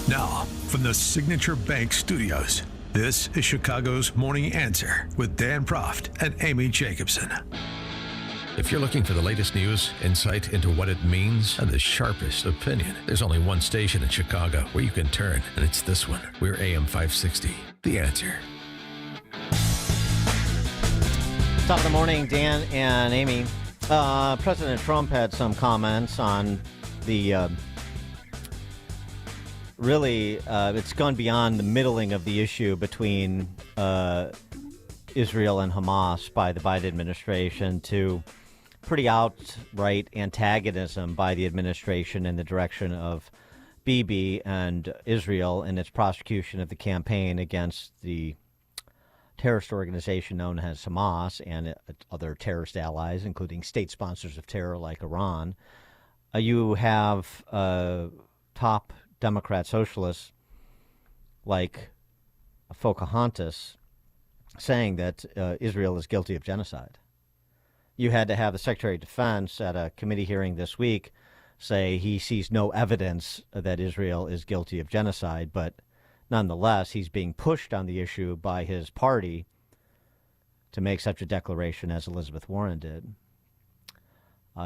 Now, from the Signature Bank Studios, this is Chicago's Morning Answer with Dan Proft and Amy Jacobson. If you're looking for the latest news, insight into what it means, and the sharpest opinion, there's only one station in Chicago where you can turn, and it's this one. We're AM 560, The Answer. Top of the morning, Dan and Amy. President Trump had some comments on the it's gone beyond the middling of the issue between Israel and Hamas by the Biden administration to pretty outright antagonism by the administration in the direction of Bibi and Israel in its prosecution of the campaign against the terrorist organization known as Hamas and other terrorist allies, including state sponsors of terror like Iran. You have top Democrat socialists like Pocahontas saying that Israel is guilty of genocide. You had to have the Secretary of Defense at a committee hearing this week say he sees no evidence that Israel is guilty of genocide, but nonetheless, he's being pushed on the issue by his party to make such a declaration as Elizabeth Warren did.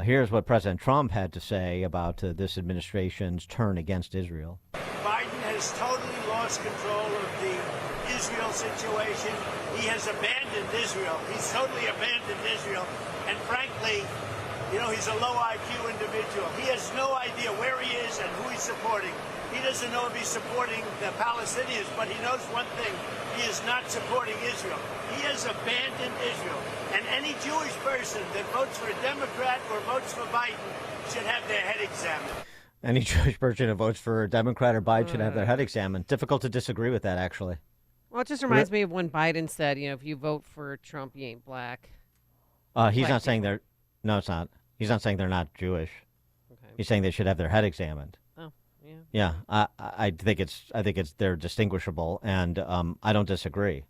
Here's what President Trump had to say about this administration's turn against Israel. Biden has totally lost control of the Israel situation. He has abandoned Israel. He's totally abandoned Israel. And frankly, he's a low IQ individual. He has no idea where he is and who he's supporting. He doesn't know if he's supporting the Palestinians, but he knows one thing. He is not supporting Israel. He has abandoned Israel. And any Jewish person that votes for a Democrat or votes for Biden should have their head examined. Any Jewish person who votes for a Democrat or Biden should have their head examined. Difficult to disagree with that, actually. Well, it just reminds me of when Biden said, if you vote for Trump, you ain't black. He's not saying they're... No, it's not. He's not saying they're not Jewish. Okay. He's saying they should have their head examined. Oh, yeah. Yeah, I think it's they're distinguishable, and I don't disagree.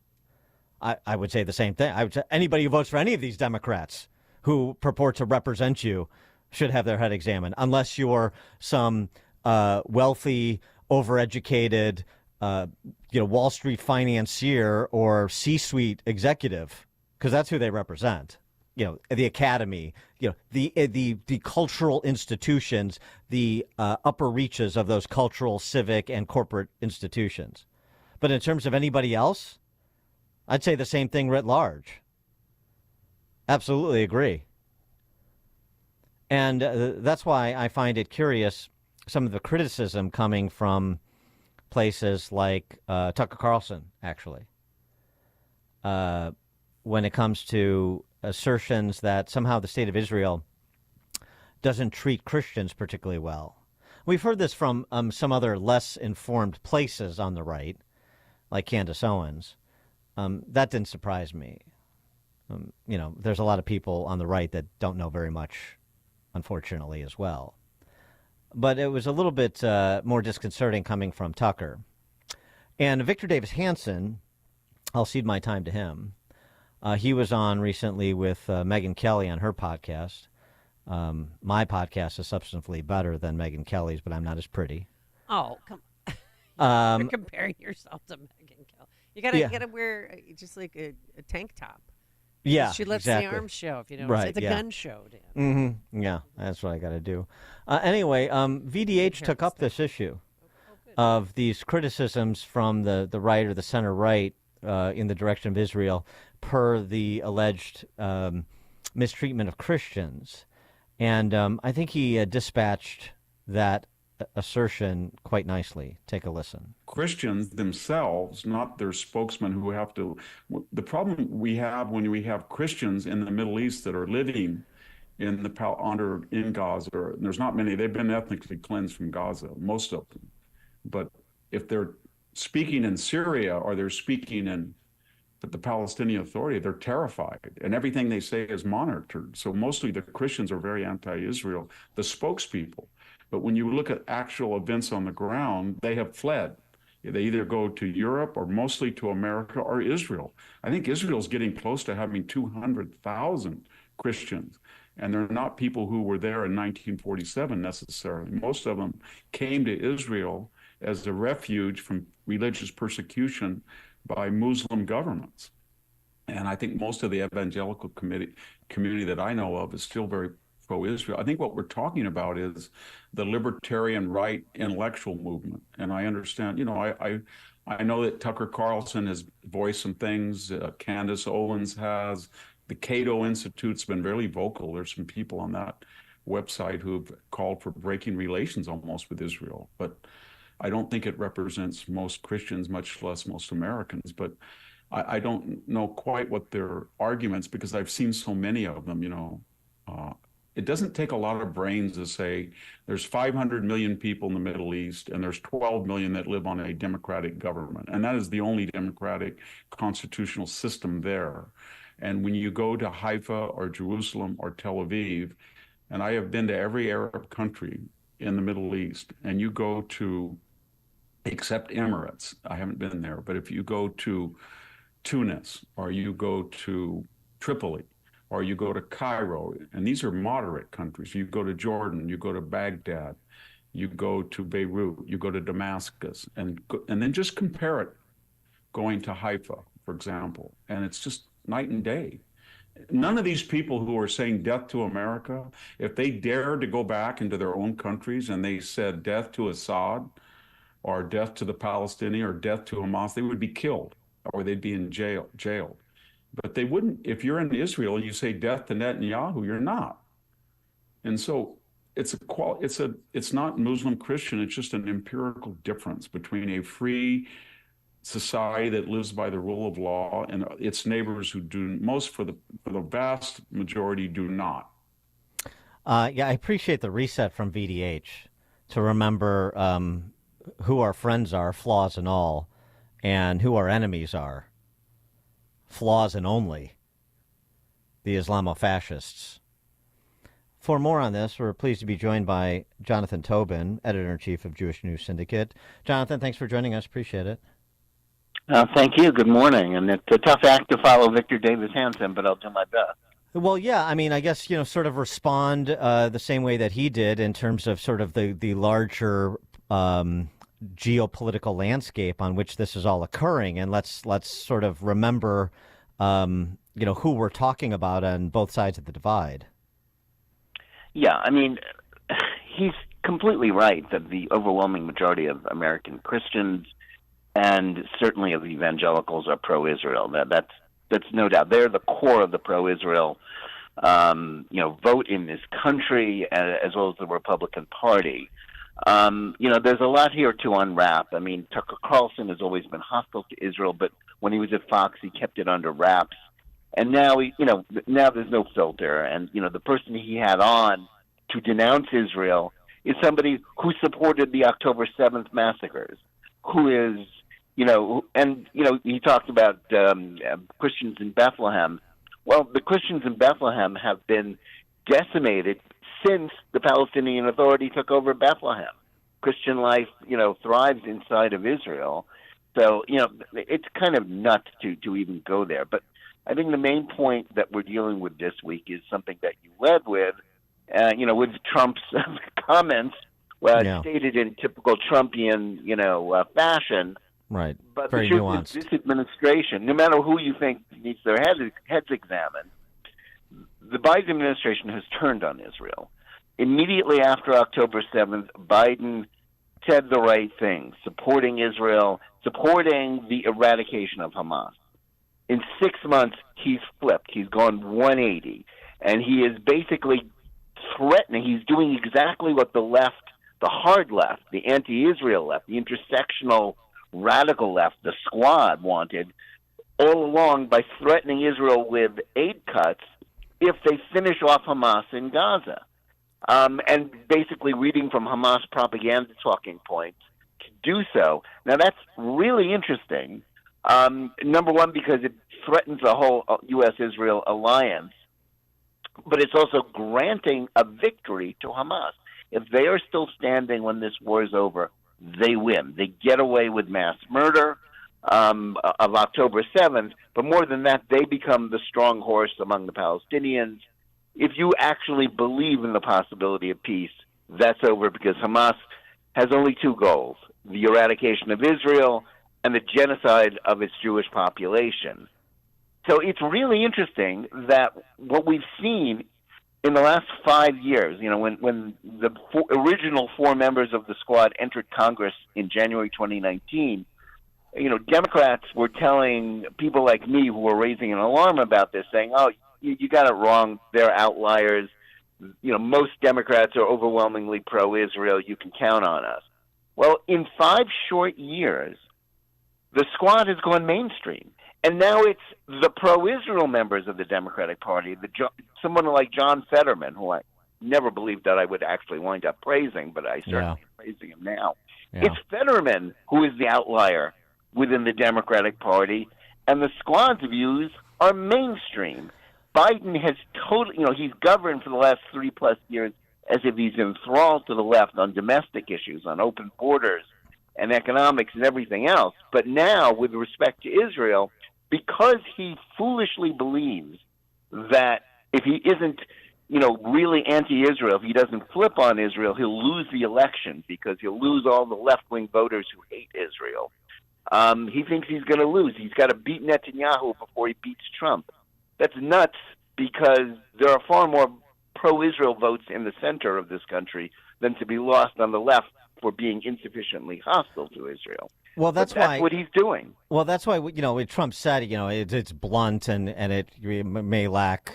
I would say the same thing. I would say anybody who votes for any of these Democrats who purport to represent you should have their head examined, unless you're some wealthy, overeducated, Wall Street financier or C-suite executive, because that's who they represent. The academy, the cultural institutions, the upper reaches of those cultural, civic, and corporate institutions. But in terms of anybody else, I'd say the same thing writ large. Absolutely agree. And that's why I find it curious, some of the criticism coming from places like Tucker Carlson, actually, when it comes to assertions that somehow the state of Israel doesn't treat Christians particularly well. We've heard this from some other less informed places on the right, like Candace Owens. That didn't surprise me. There's a lot of people on the right that don't know very much, unfortunately, as well. But it was a little bit more disconcerting coming from Tucker. And Victor Davis Hanson, I'll cede my time to him. He was on recently with Megyn Kelly on her podcast. My podcast is substantively better than Megyn Kelly's, but I'm not as pretty. Oh, come on. You're comparing yourself to Megyn Kelly. You gotta wear just like a tank top. Yeah, she lets the arms show, if you know. Right, it's a gun show, Dan. Mm-hmm. Yeah, that's what I got to do. Anyway, VDH took up this issue of these criticisms from the right or the center right in the direction of Israel per the alleged mistreatment of Christians. And I think he dispatched that assertion quite nicely. Take a listen. Christians themselves, not their spokesmen who have to. The problem we have when we have Christians in the Middle East that are living in Gaza, there's not many. They've been ethnically cleansed from Gaza, most of them. But if they're speaking in Syria or they're speaking in the Palestinian Authority, they're terrified, and everything they say is monitored. So mostly the Christians are very anti-Israel, the spokespeople. But when you look at actual events on the ground, they have fled. They either go to Europe or mostly to America or Israel. I think Israel's getting close to having 200,000 Christians. And they're not people who were there in 1947 necessarily. Most of them came to Israel as a refuge from religious persecution by Muslim governments. And I think most of the evangelical community that I know of is still very pro-Israel. I think what we're talking about is the libertarian right intellectual movement. And I understand, I know that Tucker Carlson has voiced some things. Candace Owens has. The Cato Institute's been really vocal. There's some people on that website who've called for breaking relations almost with Israel. But I don't think it represents most Christians, much less most Americans. But I don't know quite what their arguments, because I've seen so many of them, it doesn't take a lot of brains to say there's 500 million people in the Middle East and there's 12 million that live on a democratic government. And that is the only democratic constitutional system there. And when you go to Haifa or Jerusalem or Tel Aviv, and I have been to every Arab country in the Middle East, and you go to, except Emirates, I haven't been there, but if you go to Tunis, or you go to Tripoli, or you go to Cairo, and these are moderate countries. You go to Jordan, you go to Baghdad, you go to Beirut, you go to Damascus, and then just compare it going to Haifa, for example, and it's just night and day. None of these people who are saying death to America, if they dared to go back into their own countries and they said death to Assad, or death to the Palestinian, or death to Hamas, they would be killed, or they'd be in jailed. But they wouldn't, if you're in Israel and you say death to Netanyahu, you're not. And so it's not Muslim Christian, it's just an empirical difference between a free society that lives by the rule of law and its neighbors who do, for the vast majority, do not. Yeah, I appreciate the reset from VDH to remember who our friends are, flaws and all, and who our enemies are, flaws and only, the Islamofascists. For more on this, we're pleased to be joined by Jonathan Tobin, editor-in-chief of Jewish News Syndicate. Jonathan, thanks for joining us. Appreciate it. Thank you. Good morning. And it's a tough act to follow Victor Davis Hanson, but I'll do my best. Well, yeah, I mean, I guess, sort of respond the same way that he did in terms of sort of the larger geopolitical landscape on which this is all occurring. And let's sort of remember, who we're talking about on both sides of the divide. Yeah, I mean, he's completely right that the overwhelming majority of American Christians and certainly of evangelicals are pro-Israel. That's no doubt. They're the core of the pro-Israel, vote in this country, as well as the Republican Party. There's a lot here to unwrap. I mean, Tucker Carlson has always been hostile to Israel, but when he was at Fox, he kept it under wraps. And now, now there's no filter. And, the person he had on to denounce Israel is somebody who supported the October 7th massacres, who is, he talked about Christians in Bethlehem. Well, the Christians in Bethlehem have been decimated since the Palestinian Authority took over Bethlehem. Christian life, thrives inside of Israel. So, it's kind of nuts to even go there. But I think the main point that we're dealing with this week is something that you led with, with Trump's comments, stated in typical Trumpian, fashion. Right. But very the truth nuanced. is, this administration, no matter who you think needs their heads examined, the Biden administration has turned on Israel. Immediately after October 7th, Biden said the right thing, supporting Israel, supporting the eradication of Hamas. In 6 months, he's flipped. He's gone 180. And he is basically threatening. He's doing exactly what the left, the hard left, the anti-Israel left, the intersectional radical left, the squad wanted all along by threatening Israel with aid cuts if they finish off Hamas in Gaza. And basically reading from Hamas propaganda talking points to do so. Now, that's really interesting. Number one, because it threatens the whole U.S.-Israel alliance, but it's also granting a victory to Hamas. If they are still standing when this war is over, they win. They get away with mass murder of October 7th, but more than that, they become the strong horse among the Palestinians. If you actually believe in the possibility of peace, that's over because Hamas has only two goals. the eradication of Israel, and the genocide of its Jewish population. So it's really interesting that what we've seen in the last 5 years, when the original 4 members of the squad entered Congress in January 2019, Democrats were telling people like me who were raising an alarm about this, saying, oh, you got it wrong, they're outliers. Most Democrats are overwhelmingly pro-Israel, you can count on us. Well, in 5 short years, the squad has gone mainstream. And now it's the pro-Israel members of the Democratic Party, someone like John Fetterman, who I never believed that I would actually wind up praising, but I certainly am praising him now. Yeah. It's Fetterman who is the outlier within the Democratic Party, and the squad's views are mainstream. Biden has he's governed for the last 3+ years as if he's enthralled to the left on domestic issues, on open borders and economics and everything else. But now, with respect to Israel, because he foolishly believes that if he isn't, really anti-Israel, if he doesn't flip on Israel, he'll lose the election because he'll lose all the left-wing voters who hate Israel. He thinks he's going to lose. He's got to beat Netanyahu before he beats Trump. That's nuts because there are far more pro-Israel votes in the center of this country than to be lost on the left for being insufficiently hostile to Israel. Well, that's what he's doing. Well, that's why Trump said it's blunt and it may lack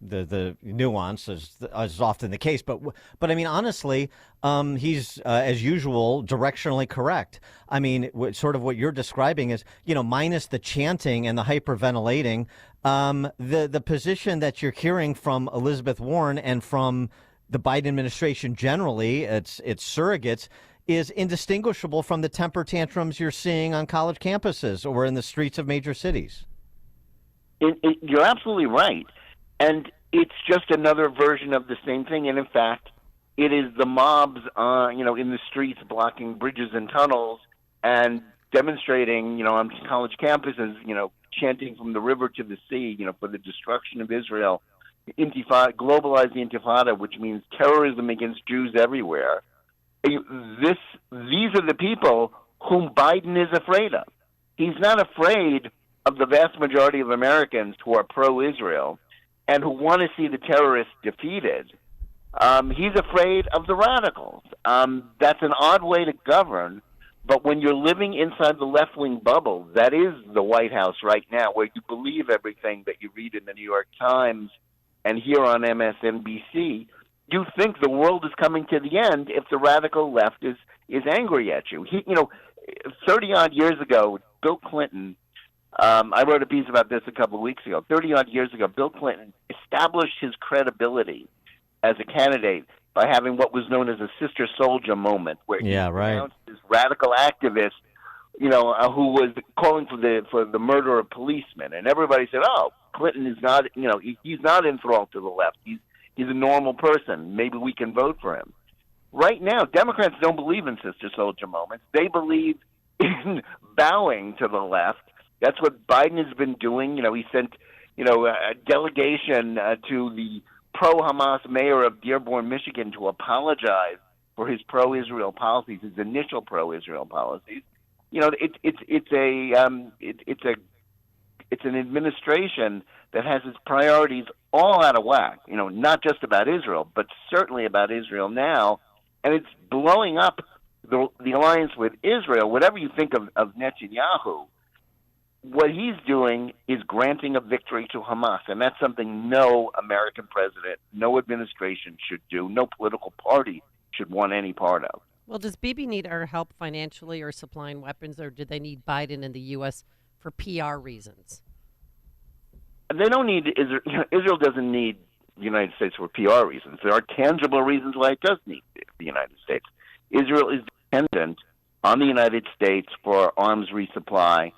the nuance as often the case. But I mean, honestly, he's as usual directionally correct. I mean, sort of what you're describing is minus the chanting and the hyperventilating, the position that you're hearing from Elizabeth Warren and from the Biden administration generally, its surrogates, is indistinguishable from the temper tantrums you're seeing on college campuses or in the streets of major cities. You're absolutely right. And it's just another version of the same thing. And in fact, it is the mobs, in the streets blocking bridges and tunnels and demonstrating, on college campuses, chanting from the river to the sea, for the destruction of Israel. Intifada, globalize the Intifada, which means terrorism against Jews everywhere. These are the people whom Biden is afraid of. He's not afraid of the vast majority of Americans who are pro-Israel and who want to see the terrorists defeated. He's afraid of the radicals. That's an odd way to govern, but when you're living inside the left-wing bubble, that is the White House right now, where you believe everything that you read in the New York Times and hear on MSNBC, you think the world is coming to the end if the radical left is angry at you. 30-odd years ago, Bill Clinton, I wrote a piece about this a couple of weeks ago. 30-odd years ago, Bill Clinton established his credibility as a candidate by having what was known as a sister soldier moment, where he announced this radical activist, who was calling for the murder of policemen, and everybody said, "Oh, Clinton is not, he's not enthralled to the left. He's a normal person. Maybe we can vote for him." Right now, Democrats don't believe in sister soldier moments. They believe in bowing to the left. That's what Biden has been doing. He sent, a delegation to the pro-Hamas mayor of Dearborn, Michigan, to apologize for his pro-Israel policies, his initial pro-Israel policies. It's an administration that has its priorities all out of whack, not just about Israel, but certainly about Israel now. And it's blowing up the alliance with Israel. Whatever you think of Netanyahu, what he's doing is granting a victory to Hamas. And that's something no American president, no administration should do, no political party should want any part of. Well, does Bibi need our help financially or supplying weapons, or do they need Biden and the U.S. for PR reasons? They don't need Israel. Israel doesn't need the United States for PR reasons. There are tangible reasons why it does need the United States. Israel is dependent on the United States for arms resupply,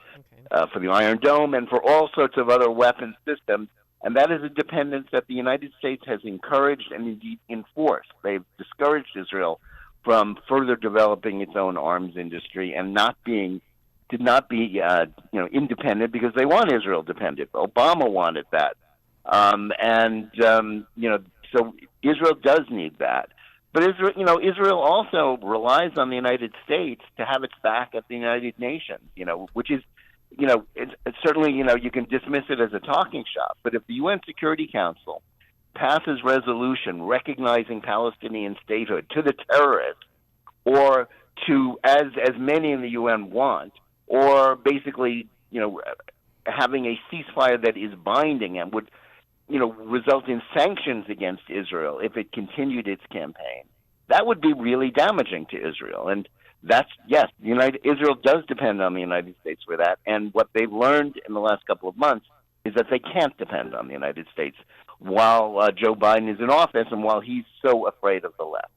for the Iron Dome, and for all sorts of other weapons systems. And that is a dependence that the United States has encouraged and indeed enforced. They've discouraged Israel from further developing its own arms industry and not be independent because they want Israel dependent. Obama wanted that. So Israel does need that. But Israel also relies on the United States to have its back at the United Nations, which is, it's certainly, you can dismiss it as a talking shop. But if the UN Security Council passes resolution recognizing Palestinian statehood to the terrorists, or to, as many in the UN want, or basically, having a ceasefire that is binding and would, result in sanctions against Israel if it continued its campaign, that would be really damaging to Israel. And that's, yes, Israel does depend on the United States for that. And what they've learned in the last couple of months is that they can't depend on the United States while Joe Biden is in office and while he's so afraid of the left.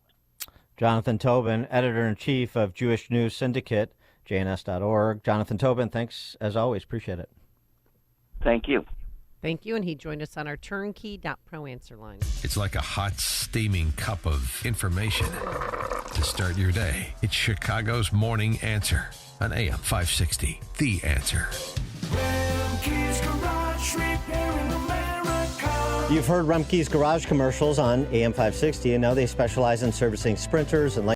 Jonathan Tobin, editor-in-chief of Jewish News Syndicate, jns.org. Jonathan Tobin, thanks as always. Appreciate it. Thank you. Thank you. And he joined us on our turnkey.pro answer line. It's like a hot, steaming cup of information to start your day. It's Chicago's Morning Answer on AM 560. The Answer. You've heard Rumpke's Garage commercials on AM 560, and now they specialize in servicing Sprinters and